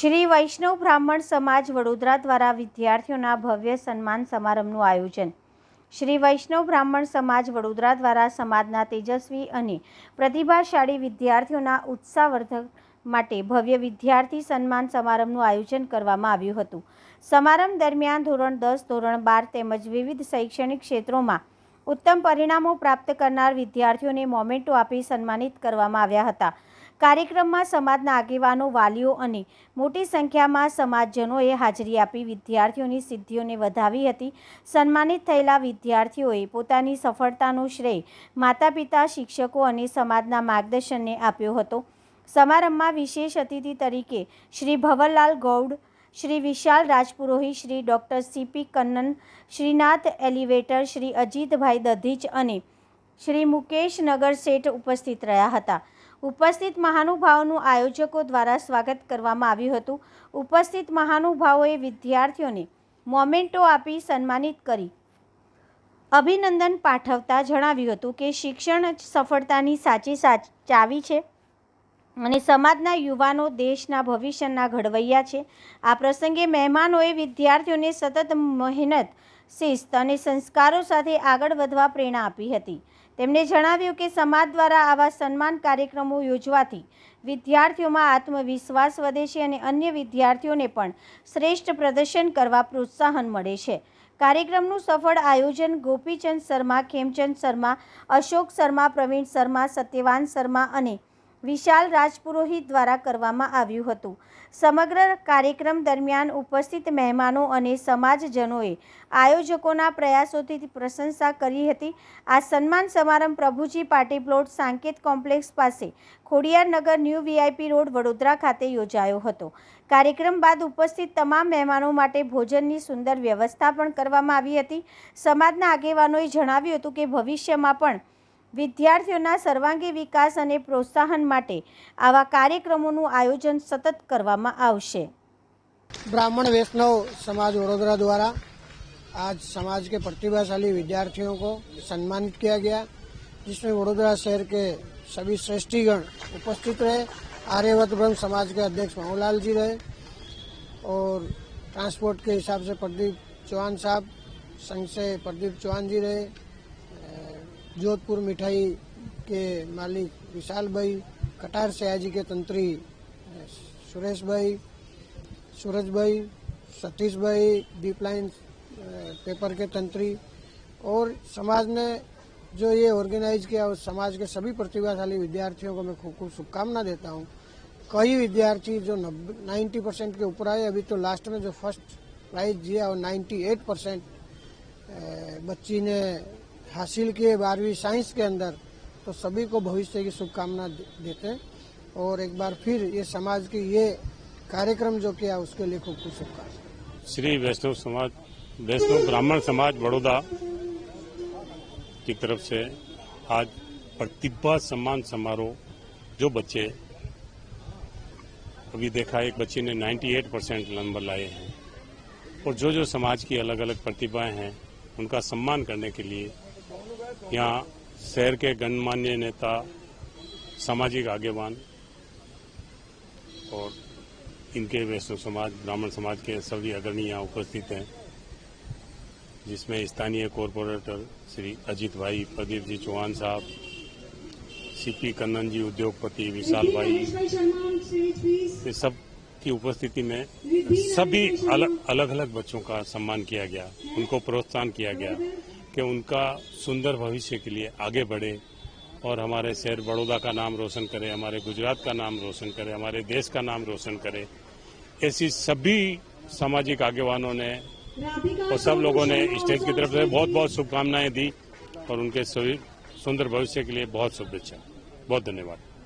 શ્રી વૈષ્ણવ બ્રાહ્મણ સમાજ વડોદરા દ્વારા વિદ્યાર્થીઓના ભવ્ય સન્માન સમારંભનું આયોજન। શ્રી વૈષ્ણવ બ્રાહ્મણ સમાજ વડોદરા દ્વારા સમાજના તેજસ્વી અને પ્રતિભાશાળી વિદ્યાર્થીઓના ઉત્સાહવર્ધક માટે ભવ્ય વિદ્યાર્થી સન્માન સમારંભનું આયોજન કરવામાં આવ્યું હતું। સમારંભ દરમિયાન ધોરણ 10, ધોરણ 12 તેમજ વિવિધ શૈક્ષણિક ક્ષેત્રોમાં ઉત્તમ પરિણામો પ્રાપ્ત કરનાર વિદ્યાર્થીઓને મોમેન્ટો આપી સન્માનિત કરવામાં આવ્યા હતા। કાર્યક્રમમાં સમાજના આગેવાનો, વાલીઓ અને મોટી સંખ્યામાં સમાજજનોએ હાજરી આપી વિદ્યાર્થીઓની સિદ્ધિઓને વધાવી હતી। સન્માનિત થયેલા વિદ્યાર્થીઓએ પોતાની સફળતાનો શ્રેય માતા-પિતા, શિક્ષકો અને સમાજના માર્ગદર્શનને આપ્યો હતો। સમારંભમાં વિશેષ અતિથિ તરીકે Shri Bhanwarlal Gaud, Shri Vishal Rajpurohit, Shri doctor CP Kannan, Shrinath elevator, Shri Ajitbhai Dadhich અને શ્રી મુકેશ નગર શેઠ ઉપસ્થિત રહ્યા હતા। ઉપસ્થિત મહાનુભાવોનું આયોજકો દ્વારા સ્વાગત કરવામાં આવ્યું હતું। ઉપસ્થિત મહાનુભાવોએ વિદ્યાર્થીઓને મોમેન્ટો આપી સન્માનિત કરી અભિનંદન પાઠવતા જણાવ્યું હતું કે શિક્ષણ જ સફળતાની સાચી ચાવી છે અને સમાજના યુવાનો દેશના ભવિષ્યના ઘડવૈયા છે। આ પ્રસંગે મહેમાનોએ વિદ્યાર્થીઓને સતત મહેનત, શિસ્ત અને સંસ્કારો સાથે આગળ વધવા પ્રેરણા આપી હતી। તેમણે જણાવ્યું કે સમાજ દ્વારા આવા સન્માન કાર્યક્રમો યોજવાથી વિદ્યાર્થીઓમાં આત્મવિશ્વાસ વધે છે અને અન્ય વિદ્યાર્થીઓને પણ શ્રેષ્ઠ પ્રદર્શન કરવા પ્રોત્સાહન મળે છે। કાર્યક્રમનું સફળ આયોજન ગોપીચંદ શર્મા, ખેમચંદ શર્મા, અશોક શર્મા, પ્રવીણ શર્મા, સત્યવાન શર્મા અને વિશાલ રાજપુરોહિત દ્વારા કરવામાં આવ્યું હતું। સમગ્ર કાર્યક્રમ દરમિયાન ઉપસ્થિત મહેમાનો અને સમાજજનોએ આયોજકોના પ્રયાસોથી પ્રશંસા કરી હતી। આ સન્માન સમારંભ પ્રભુજી પાર્ટી પ્લોટ, સાંકેત કોમ્પ્લેક્સ પાસે, Khodiyarnagar, new VIP road, Vadodara ખાતે યોજાયો હતો। કાર્યક્રમ બાદ ઉપસ્થિત તમામ મહેમાનો માટે ભોજનની સુંદર વ્યવસ્થા પણ કરવામાં આવી હતી। સમાજના આગેવાનોએ જણાવ્યું હતું કે ભવિષ્યમાં પણ વિદ્યાર્થીઓના સર્વાંગી વિકાસ અને પ્રોત્સાહન માટે આવા કાર્યક્રમોનું આયોજન સતત કરવામાં આવશે। ब्राह्मण वैष्णव समाज वडोदरा द्वारा आज समाज के प्रतिभाशाली विद्यार्थियों को सम्मानित किया गया, जिसमें वडोदरा शहर के सभी श्रेष्ठीगण उपस्थित रहे। आर्यवत ब्रह्म समाज के अध्यक्ष माऊलाल जी रहे और ट्रांसपोर्ट के हिसाब से प्रदीप चौहान साहब, संघ से प्रदीप चौहान जी रहे। जोधपुर मिठाई के मालिक विशाल भाई, कटार सयाजी के तंत्री सुरेश भाई, सूरज भाई, सतीश भाई, डीप लाइन पेपर के तंत्री और समाज ने जो ये ऑर्गेनाइज किया उस समाज के सभी प्रतिभाशाली विद्यार्थियों को मैं खूब खूब शुभकामना देता हूँ। कई विद्यार्थी जो 90% के ऊपर आए, अभी तो लास्ट में जो फर्स्ट प्राइज दिया और 98% बच्ची ने हासिल किए 12वीं साइंस के अंदर, तो सभी को भविष्य की शुभकामना देते हैं और एक बार फिर ये समाज की ये कार्यक्रम जो किया उसके लिए खूब खूब शुभकामनाएं। श्री वैष्णव ब्राह्मण समाज बड़ौदा की तरफ से आज प्रतिभा सम्मान समारोह, जो बच्चे अभी देखा एक बच्चे ने 98% नंबर लाए हैं और जो समाज की अलग अलग प्रतिभाएं हैं उनका सम्मान करने के लिए यहाँ शहर के गणमान्य नेता, सामाजिक आगेवान और इनके वैष्णव समाज, ब्राह्मण समाज के सभी अग्रणी यहाँ उपस्थित हैं, जिसमें स्थानीय कॉरपोरेटर श्री अजीत भाई, प्रदीप जी चौहान साहब, CP कन्नन जी, उद्योगपति विशाल भाई, ये सब की उपस्थिति में सभी अलग अलग बच्चों का सम्मान किया गया, उनको प्रोत्साहन किया गया कि उनका सुंदर भविष्य के लिए आगे बढ़े और हमारे शहर बड़ौदा का नाम रोशन करे, हमारे गुजरात का नाम रोशन करे, हमारे देश का नाम रोशन करे। ऐसी सभी सामाजिक आगेवानों ने और सब लोगों ने स्टेज की तरफ से बहुत बहुत शुभकामनाएं दी और उनके सुंदर भविष्य के लिए बहुत शुभेच्छा। बहुत धन्यवाद।